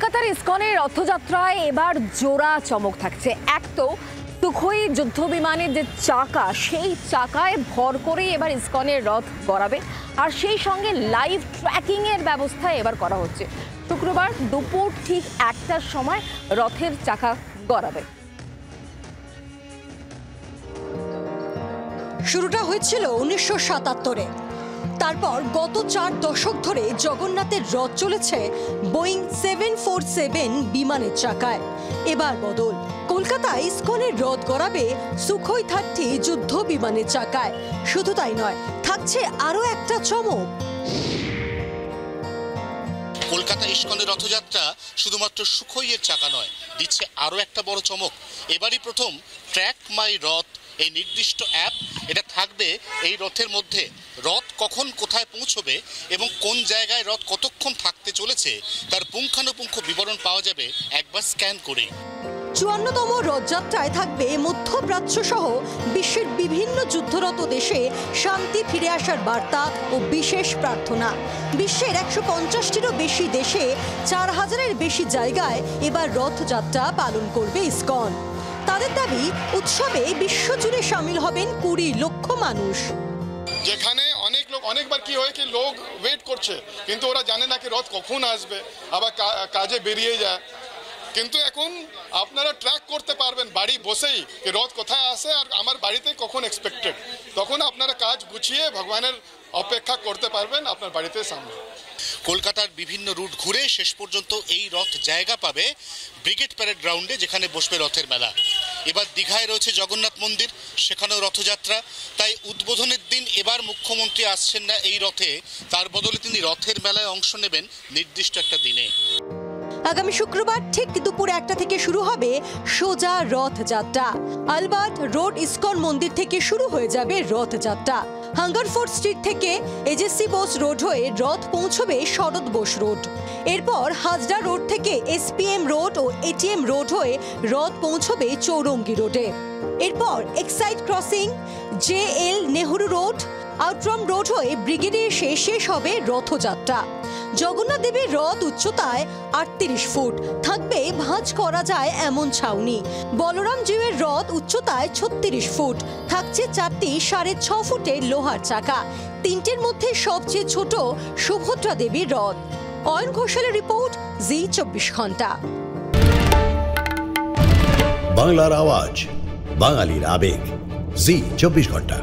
কলকাতার ইসকনের রথযাত্রায় এবার জোড়া চমক থাকছে। এক তো সুখোই যুদ্ধ বিমানের যে চাকা, সেই চাকায় ভর করেই এবার ইসকনের রথ গড়াবে, আর সেই সঙ্গে লাইভ ট্র্যাকিং এর ব্যবস্থা এবার করা হচ্ছে। শুক্রবার দুপুর ঠিক 1টার সময় রথের চাকা গড়াবে। শুরুটা হয়েছিল 1977-এ। তারপর গত 4 দশক ধরে জগন্নাথের রথ চলেছে বোয়িং 747 বিমানের চাকায়। এবার বদল, কলকাতায় ইসকনের রথ গড়াবে সুখোই 30 যুদ্ধ বিমানের চাকায়। শুধু তাই নয়, থাকছে আরো একটা চমক। কলকাতা ইসকনের রথযাত্রা শুধুমাত্র সুখোইয়ের চাকা নয়, দিচ্ছে আরো একটা বড় চমক। এবারই প্রথম ট্র্যাক মাই রথ এই নির্দিষ্ট অ্যাপ, এটা থাকবে এই রথের মধ্যে। রথ কখন কোথায় পৌঁছবে এবং কোন জায়গায় রথ কতক্ষণ থাকতে চলেছে তার পুঙ্খানুপুঙ্খ বিবরণ পাওয়া যাবে একবার স্ক্যান করে। 54তম রথযাত্রায় থাকবে মধ্যপ্রাচ্য সহ বিশ্বের বিভিন্ন যুদ্ধরত দেশে শান্তি ফিরে আসার বার্তা ও বিশেষ প্রার্থনা। বিশ্বের 150টিরও বেশি দেশে 4000-এর বেশি জায়গায় এবার রথযাত্রা পালন করবে ইসকন। তাদের দাবি, উৎসবে বিশ্বজুড়ে সামিল হবেন 20 লক্ষ মানুষ। যেখানে অনেক লোক, অনেকবার কি হয় কি লোক ওয়েট করছে, কিন্তু ওরা জানে না কি রথ কখন আসবে, আবার কাজে বেরিয়ে যায়। কিন্তু এখন আপনারা ট্র্যাক করতে পারবেন বাড়ি বসেই কি রথ কোথায় আসে আর আমার বাড়িতে কখন এক্সপেক্টেড। তখন আপনারা কাজ গুছিয়ে ভগবানের অপেক্ষা করতে পারবেন আপনার বাড়িতে সামনে। কলকাতার বিভিন্ন রুট ঘুরে শেষ পর্যন্ত এই রথ জায়গা পাবে ব্রিগেড প্যারেড গ্রাউন্ডে, যেখানে বসবে রথের মেলা। এবার দীঘায় রয়েছে জগন্নাথ মন্দির, সেখানেও রথযাত্রা। তাই উদ্বোধনের দিন এবার মুখ্যমন্ত্রী আসছেন না এই রথে, তার বদলে তিনি রথের মেলায় অংশ নেবেন নির্দিষ্ট একটা দিনে। আগামী শুক্রবার ঠিক দুপুর 1টা থেকে শুরু হবে সোজা রথযাত্রা। আলবার্ট রোড ইসকন মন্দির থেকে শুরু হয়ে যাবে রথযাত্রা। হাঙ্গারফোর্ট স্ট্রিট থেকে এজেসি বোস রোড হয়ে রথ পৌঁছবে শরৎ বোস রোড। এরপর হাজরা রোড থেকে এসপিএম রোড ও এটিএম রোড হয়ে রথ পৌঁছবে চৌরঙ্গি রোডে। এরপর Exide crossing, JL Nehru road, Outram road হয়ে ব্রিগেডে এসে শেষ হবে রথযাত্রা। জগন্নাথ দেবের রথ উচ্চতায় 38 ফুট, থাকবে ভাঁজ করা যায় এমন ছাউনি। বলরাম জিউয়ের রথ উচ্চতায় 36 ফুট, থাকছে 4টি 6.5 ফুটের লোহার চাকা। 3টির মধ্যে সবচেয়ে ছোট সুভদ্রা দেবীর রথ। অয়ন ঘোষালের রিপোর্ট, জি 24 ঘন্টা। বাংলার আওয়াজ, বাঙালির আবেগ, জি 24 ঘন্টা।